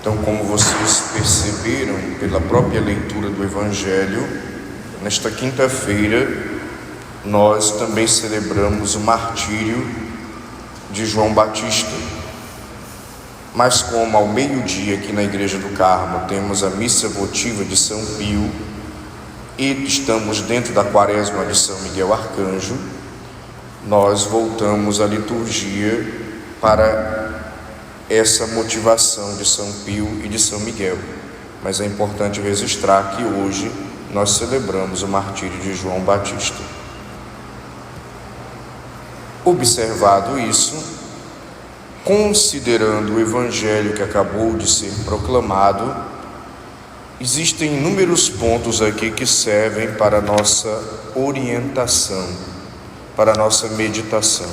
Então, como vocês perceberam pela própria leitura do Evangelho, nesta quinta-feira nós também celebramos o martírio de João Batista. Mas como ao meio-dia aqui na Igreja do Carmo temos a missa votiva de São Pio e estamos dentro da quaresma de São Miguel Arcanjo, nós voltamos à liturgia para essa motivação de São Pio e de São Miguel. Mas é importante registrar que hoje nós celebramos o martírio de João Batista. Observado isso, considerando o Evangelho que acabou de ser proclamado, existem inúmeros pontos aqui que servem para a nossa orientação, para a nossa meditação.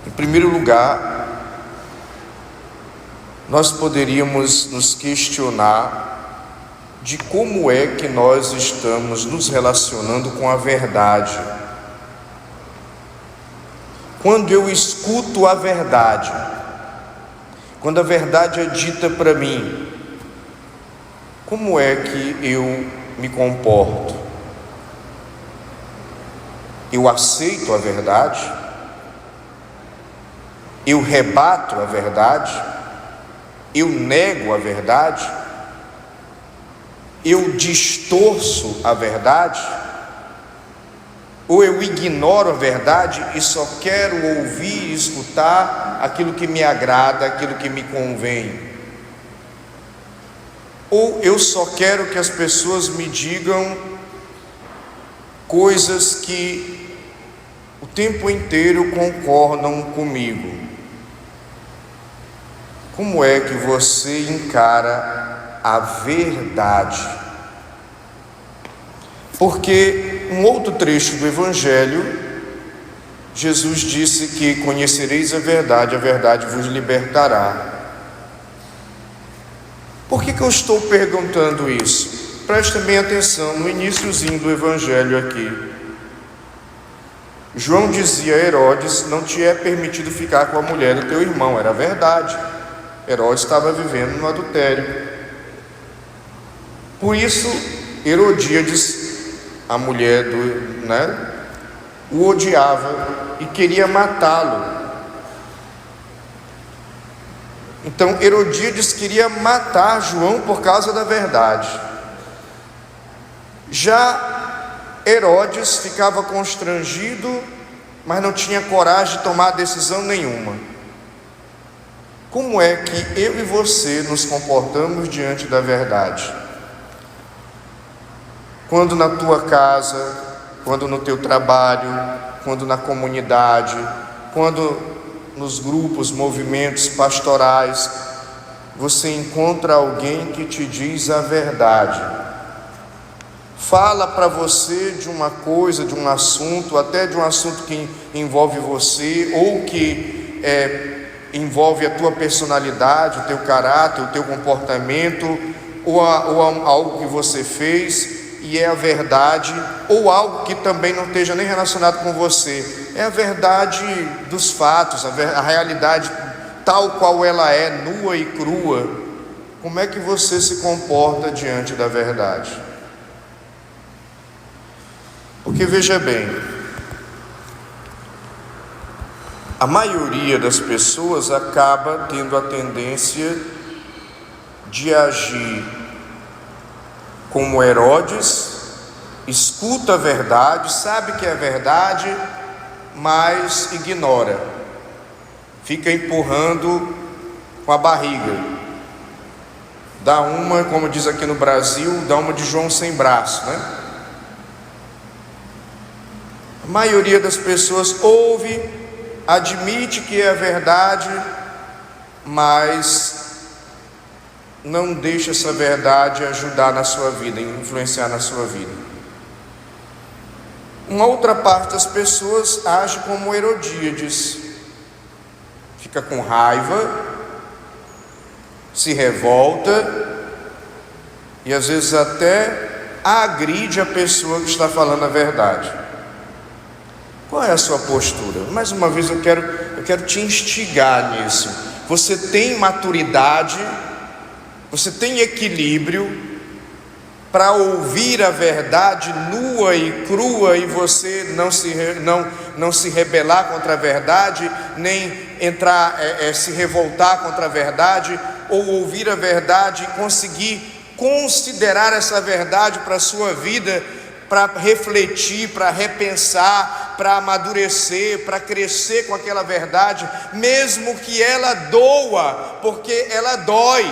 Em primeiro lugar, nós poderíamos nos questionar de como é que nós estamos nos relacionando com a verdade. Quando eu escuto a verdade, quando a verdade é dita para mim, como é que eu me comporto? Eu aceito a verdade? Eu rebato a verdade? Eu nego a verdade? Eu distorço a verdade? Ou eu ignoro a verdade e só quero ouvir e escutar aquilo que me agrada, aquilo que me convém? Ou eu só quero que as pessoas me digam coisas que o tempo inteiro concordam comigo? Como é que você encara a verdade? Porque um outro trecho do Evangelho, Jesus disse que conhecereis a verdade vos libertará. Por que eu estou perguntando isso? Preste bem atenção no iniciozinho do Evangelho aqui. João dizia a Herodes: não te é permitido ficar com a mulher do teu irmão. Era verdade. Herodes estava vivendo no adultério. Por isso, Herodíades, a mulher o odiava e queria matá-lo. Então, Herodíades queria matar João por causa da verdade. Já Herodes ficava constrangido, mas não tinha coragem de tomar decisão nenhuma. Como é que eu e você nos comportamos diante da verdade? Quando na tua casa, quando no teu trabalho, quando na comunidade, quando nos grupos, movimentos pastorais, você encontra alguém que te diz a verdade, fala para você de uma coisa, de um assunto, até de um assunto que envolve você, ou que envolve a tua personalidade, o teu caráter, o teu comportamento, ou algo que você fez, e é a verdade, ou algo que também não esteja nem relacionado com você, é a verdade dos fatos, a realidade tal qual ela é, nua e crua. Como é que você se comporta diante da verdade? Porque veja bem, a maioria das pessoas acaba tendo a tendência de agir como Herodes, escuta a verdade, sabe que é verdade, mas ignora, fica empurrando com a barriga, dá uma, como diz aqui no Brasil, dá uma de João sem braço, né? A maioria das pessoas ouve, admite que é a verdade, mas não deixa essa verdade ajudar na sua vida, influenciar na sua vida. Uma outra parte das pessoas age como Herodíades, fica com raiva, se revolta e às vezes até agride a pessoa que está falando a verdade. Qual é a sua postura? Mais uma vez eu quero te instigar nisso. você tem maturidade, você tem equilíbrio para ouvir a verdade nua e crua e você não se rebelar contra a verdade, nem entrar, se revoltar contra a verdade, ou ouvir a verdade e conseguir considerar essa verdade para a sua vida, para refletir, para repensar, para amadurecer, para crescer com aquela verdade, mesmo que ela doa, porque ela dói.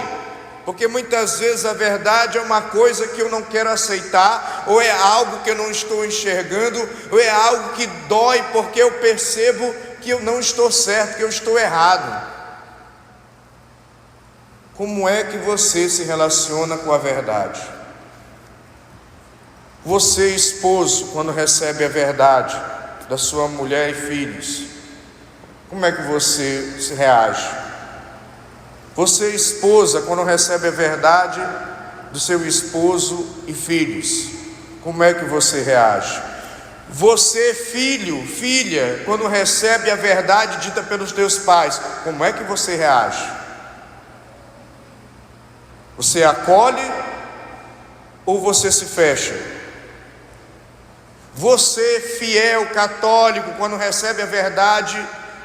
Porque muitas vezes a verdade é uma coisa que eu não quero aceitar, ou é algo que eu não estou enxergando, ou é algo que dói porque eu percebo que eu não estou certo, que eu estou errado. Como é que você se relaciona com a verdade? Você, esposo, quando recebe a verdade da sua mulher e filhos, como é que você se reage? Você, esposa, quando recebe a verdade do seu esposo e filhos, como é que você reage? Você, filho, filha, quando recebe a verdade dita pelos teus pais, como é que você reage? Você acolhe ou você se fecha? Você, fiel, católico, quando recebe a verdade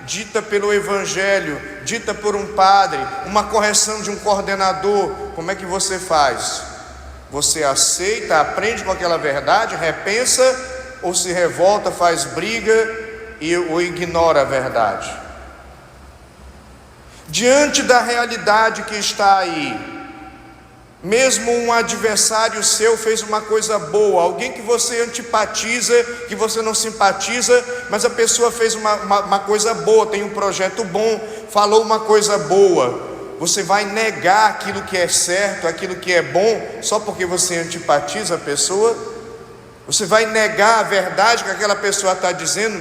dita pelo Evangelho, dita por um padre, uma correção de um coordenador, como é que você faz? Você aceita, aprende com aquela verdade, repensa, ou se revolta, faz briga ou ignora a verdade? Diante da realidade que está aí, mesmo um adversário seu fez uma coisa boa, alguém que você antipatiza, que você não simpatiza, mas a pessoa fez uma coisa boa, tem um projeto bom, falou uma coisa boa, você vai negar aquilo que é certo, aquilo que é bom, só porque você antipatiza a pessoa? Você vai negar a verdade que aquela pessoa está dizendo,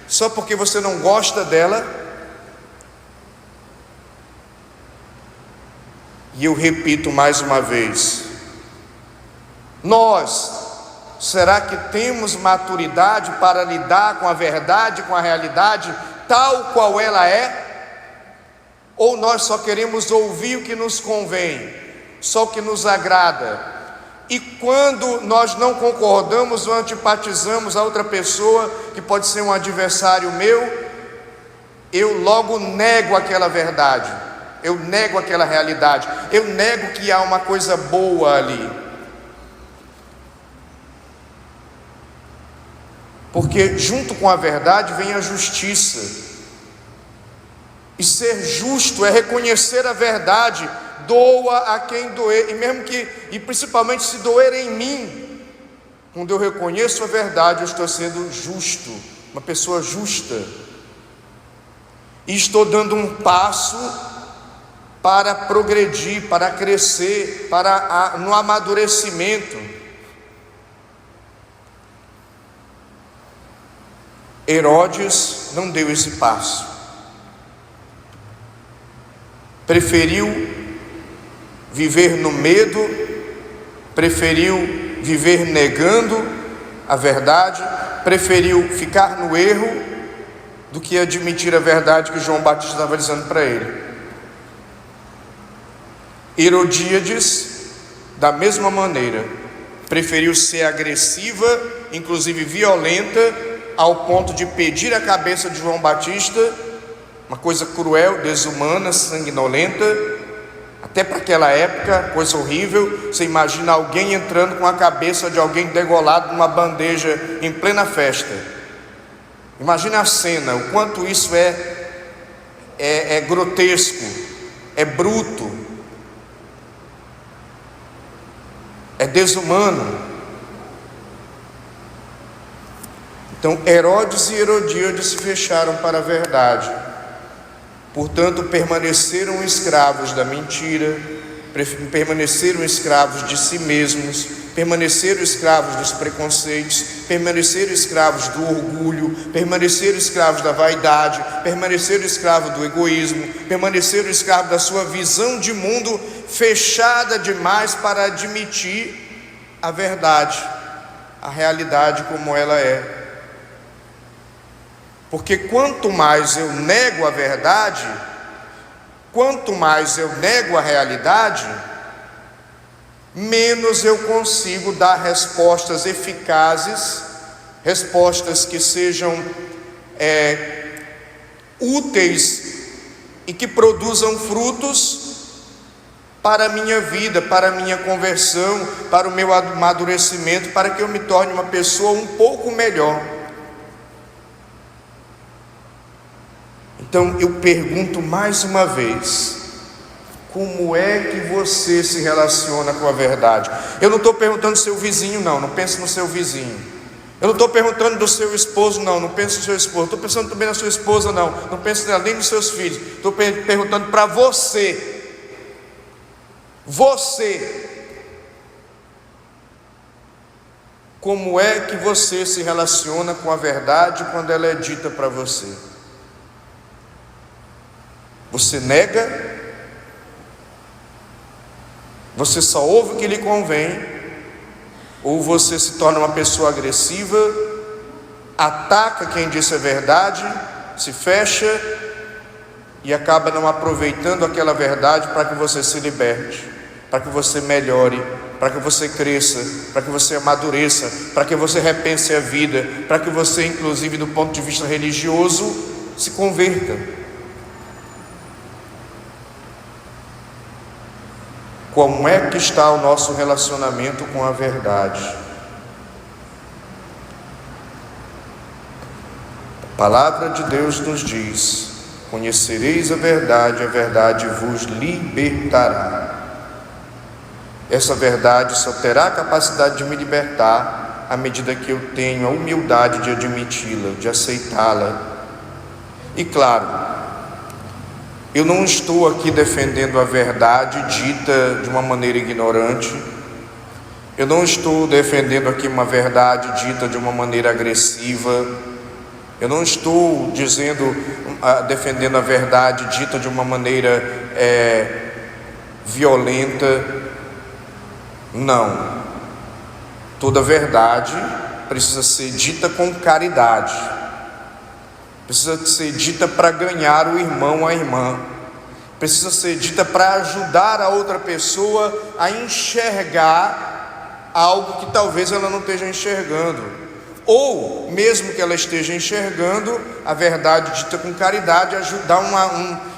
só porque você não gosta dela? E eu repito mais uma vez, nós, será que temos maturidade para lidar com a verdade, com a realidade, tal qual ela é? Ou nós só queremos ouvir o que nos convém, só o que nos agrada? E quando nós não concordamos ou antipatizamos a outra pessoa, que pode ser um adversário meu, eu logo nego aquela verdade, eu nego aquela realidade, eu nego que há uma coisa boa ali. Porque junto com a verdade vem a justiça. E ser justo é reconhecer a verdade, doa a quem doer, e principalmente se doer em mim. Quando eu reconheço a verdade, eu estou sendo justo, uma pessoa justa. E estou dando um passo para progredir, para crescer, no amadurecimento. Herodes não deu esse passo, preferiu viver no medo, preferiu viver negando a verdade, preferiu ficar no erro do que admitir a verdade que João Batista estava dizendo para ele. Herodíades, da mesma maneira, preferiu ser agressiva, inclusive violenta, ao ponto de pedir a cabeça de João Batista, uma coisa cruel, desumana, sanguinolenta, até para aquela época, coisa horrível. Você imagina alguém entrando com a cabeça de alguém degolado numa bandeja em plena festa. Imagina a cena, o quanto isso é grotesco, é bruto, é desumano. Então Herodes e Herodíades se fecharam para a verdade, portanto permaneceram escravos da mentira, permaneceram escravos de si mesmos, permaneceram escravos dos preconceitos, permaneceram escravos do orgulho, permaneceram escravos da vaidade, permaneceram escravos do egoísmo, permaneceram escravos da sua visão de mundo fechada demais para admitir a verdade, a realidade como ela é. Porque quanto mais eu nego a verdade, quanto mais eu nego a realidade, menos eu consigo dar respostas eficazes, respostas que sejam úteis e que produzam frutos para a minha vida, para a minha conversão, para o meu amadurecimento, para que eu me torne uma pessoa um pouco melhor. Então eu pergunto mais uma vez: como é que você se relaciona com a verdade? Eu não estou perguntando do seu vizinho, não pense no seu vizinho. Eu não estou perguntando do seu esposo, não pense no seu esposo. Estou pensando também na sua esposa, não pense nela, nem nos seus filhos. Estou perguntando para você. Como é que você se relaciona com a verdade quando ela é dita para você? Você nega? Você só ouve o que lhe convém? Ou você se torna uma pessoa agressiva, ataca quem disse a verdade, se fecha e acaba não aproveitando aquela verdade para que você se liberte, para que você melhore, para que você cresça, para que você amadureça, para que você repense a vida, para que você, inclusive do ponto de vista religioso, se converta? Como é que está o nosso relacionamento com a verdade? A palavra de Deus nos diz: conhecereis a verdade vos libertará. Essa verdade só terá a capacidade de me libertar à medida que eu tenho a humildade de admiti-la, de aceitá-la. E claro, eu não estou aqui defendendo a verdade dita de uma maneira ignorante. Eu não estou defendendo aqui uma verdade dita de uma maneira agressiva. Eu não estou defendendo a verdade dita de uma maneira violenta. Não. Toda verdade precisa ser dita com caridade. Precisa ser dita para ganhar o irmão, a irmã. Precisa ser dita para ajudar a outra pessoa a enxergar algo que talvez ela não esteja enxergando. Ou, mesmo que ela esteja enxergando, a verdade dita com caridade ajudar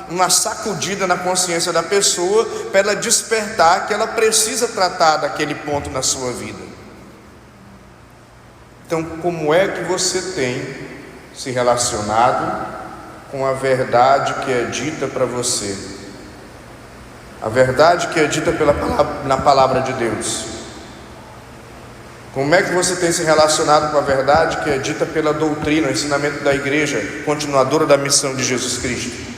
uma sacudida na consciência da pessoa, para ela despertar que ela precisa tratar daquele ponto na sua vida. Então, como é que você tem se relacionado com a verdade que é dita para você? A verdade que é dita na palavra de Deus. Como é que você tem se relacionado com a verdade que é dita pela doutrina, o ensinamento da igreja continuadora da missão de Jesus Cristo?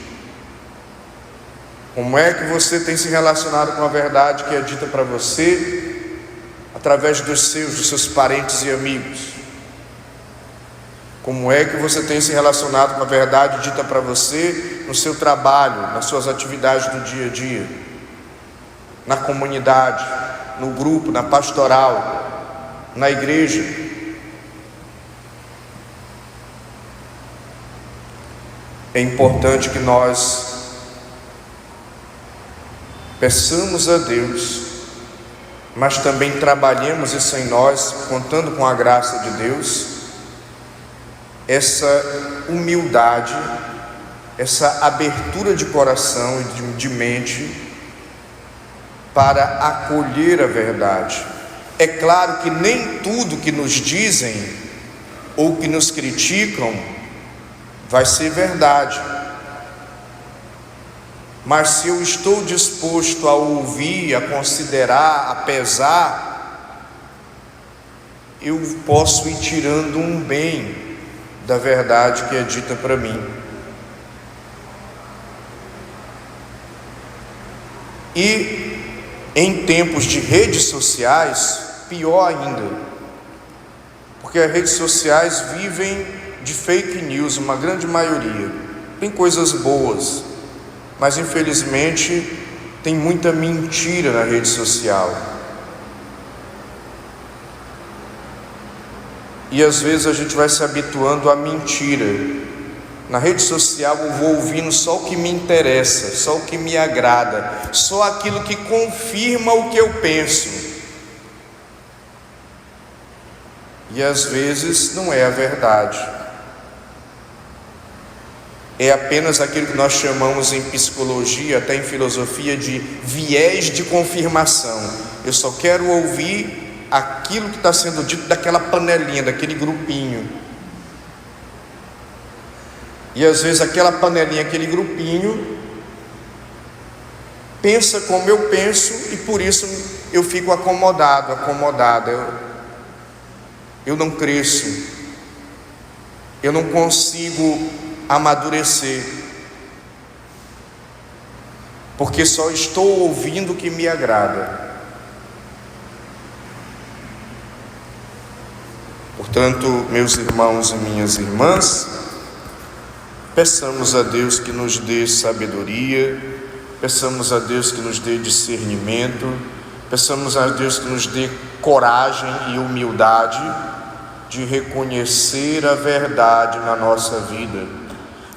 Como é que você tem se relacionado com a verdade que é dita para você através dos seus parentes e amigos? Como é que você tem se relacionado com a verdade dita para você no seu trabalho, nas suas atividades do dia a dia, na comunidade, no grupo, na pastoral, na igreja? É importante que nós peçamos a Deus, mas também trabalhemos isso em nós, contando com a graça de Deus, essa humildade, essa abertura de coração e de mente para acolher a verdade. É claro que nem tudo que nos dizem ou que nos criticam vai ser verdade, mas se eu estou disposto a ouvir, a considerar, a pesar, eu posso ir tirando um bem da verdade que é dita para mim. E em tempos de redes sociais, pior ainda, porque as redes sociais vivem de fake news, uma grande maioria. Tem coisas boas, mas infelizmente tem muita mentira na rede social. E às vezes a gente vai se habituando à mentira, Na rede social eu vou ouvindo só o que me interessa, só o que me agrada, só aquilo que confirma o que eu penso. E às vezes não é a verdade. É apenas aquilo que nós chamamos em psicologia, até em filosofia, de viés de confirmação. Eu só quero ouvir aquilo que está sendo dito daquela panelinha, daquele grupinho. E às vezes aquela panelinha, aquele grupinho, pensa como eu penso e por isso eu fico acomodada. Eu não cresço, eu não consigo amadurecer, porque só estou ouvindo o que me agrada. Portanto, meus irmãos e minhas irmãs, peçamos a Deus que nos dê sabedoria, peçamos a Deus que nos dê discernimento, peçamos a Deus que nos dê coragem e humildade de reconhecer a verdade na nossa vida,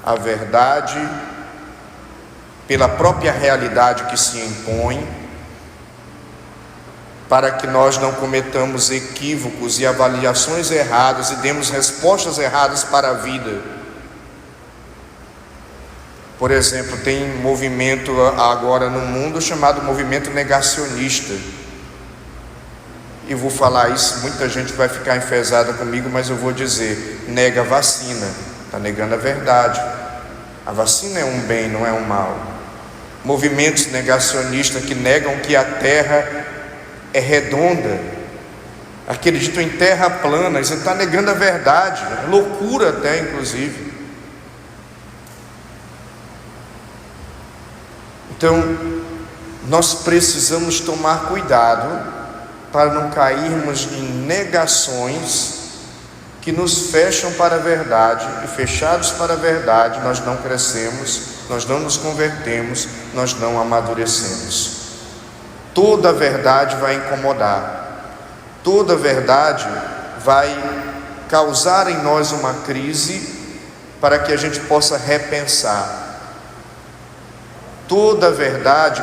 a verdade pela própria realidade que se impõe, para que nós não cometamos equívocos e avaliações erradas e demos respostas erradas para a vida. Por exemplo, tem um movimento agora no mundo chamado movimento negacionista. E vou falar isso, muita gente vai ficar enfesada comigo, mas eu vou dizer: nega a vacina, está negando a verdade. A vacina é um bem, não é um mal. Movimentos negacionistas que negam que a Terra é redonda, acreditam em terra plana, isso está negando a verdade, loucura até inclusive. Então, nós precisamos tomar cuidado para não cairmos em negações que nos fecham para a verdade, e fechados para a verdade, nós não crescemos, nós não nos convertemos, nós não amadurecemos. Toda a verdade vai incomodar, toda a verdade vai causar em nós uma crise para que a gente possa repensar. Toda a verdade,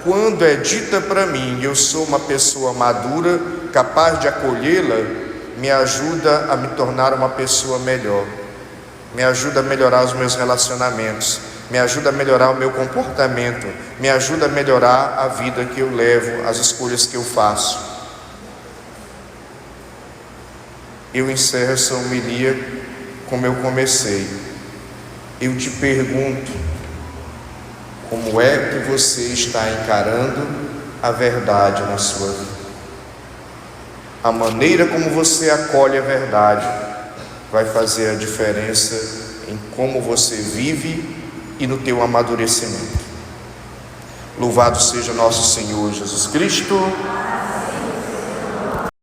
quando é dita para mim e eu sou uma pessoa madura, capaz de acolhê-la, me ajuda a me tornar uma pessoa melhor, me ajuda a melhorar os meus relacionamentos, me ajuda a melhorar o meu comportamento, me ajuda a melhorar a vida que eu levo, as escolhas que eu faço. Eu encerro essa homilia como eu comecei. Eu te pergunto: como é que você está encarando a verdade na sua vida? A maneira como você acolhe a verdade vai fazer a diferença em como você vive e no teu amadurecimento. Louvado seja nosso Senhor Jesus Cristo.